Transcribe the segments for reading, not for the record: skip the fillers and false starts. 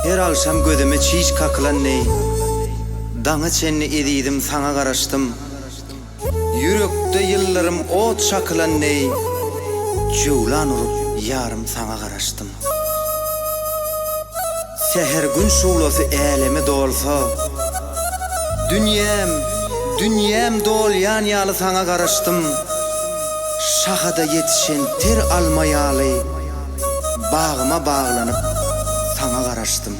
Her akşam gözüme çiğiş kakılan ney, dağı çenni ediydim sana garaştım. Yürekde yıllarım ot çakılan ney, cüvlan urup yarım sana garaştım. Seher gün şuulası eleme dolsa, dünyam dolyan yalı sana garaştım. Şahada yetişen ter almayalı, bağıma bağlanıp sana garaştım.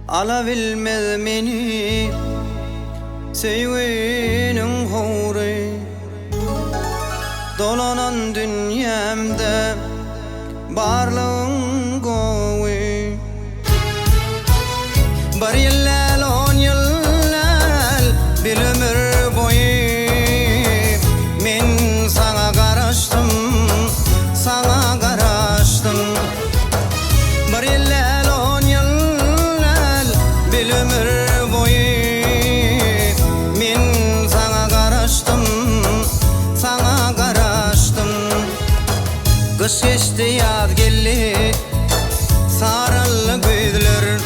Alabilmez meni sevginin huri, dolanan dünyamda barlığın govi. Bir yıllal 10 yıllal bir ömür boyu men sana garaştım, sana garaştım. Bir yıllal 10 yıllal bir ömür boyu men sana garaştım, sana garaştım. Kış geçti yaz geldi sarılı gözler,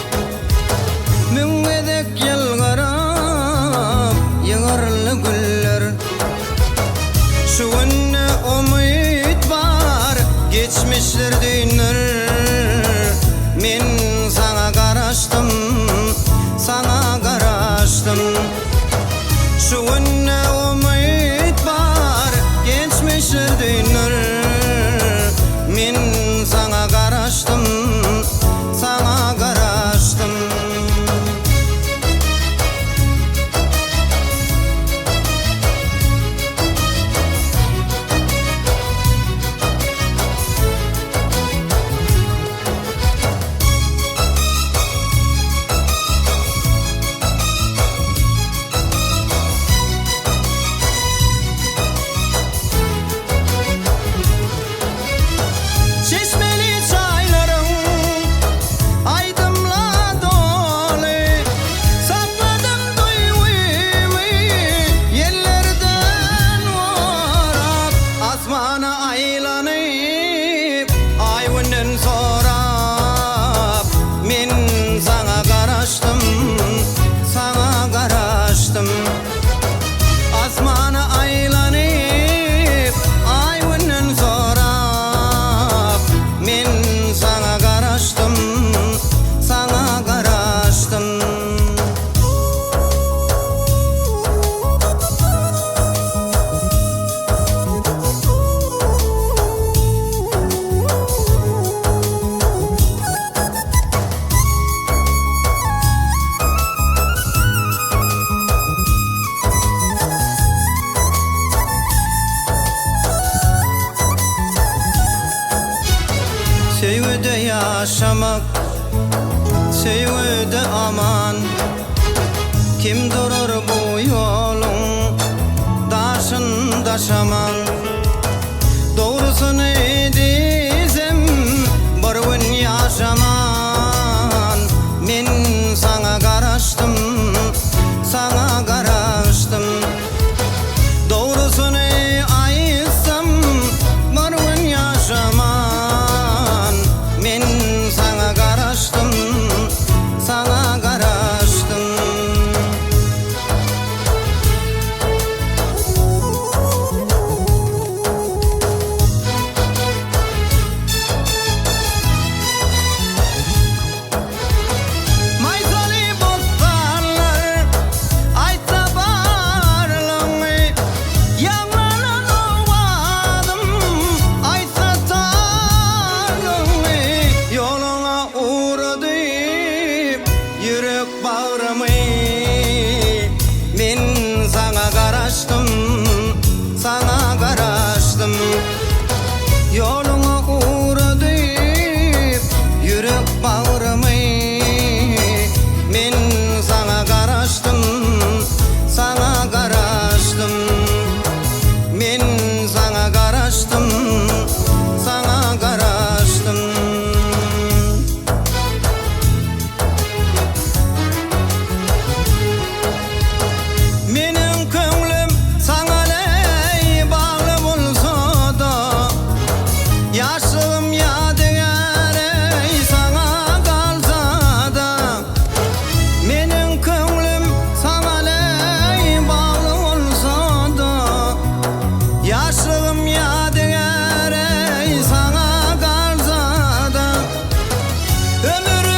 müngedek yılgarap yığırlı güller. Şu günne umut var geçmişler dünür, men sana garaştım, sana garaştım. Şu günne umut var geçmişler dünür, men sana garaştım, sana garaştım. Sevgide yaşamak, sevgide aman. Kim durur bu yolun taşında şaman? Doğrusunu dizem bir gün yaşaman. Men sana garaştım, sana garaştım. Doğrusunu aytsam bir gün yaşaman. Men sana garaştım, sana garaştım. Yoluna uğradı yürek bağrımı, men sana garaştım, sana garaştım. Men sana garaştım, sana garaştım. Ömür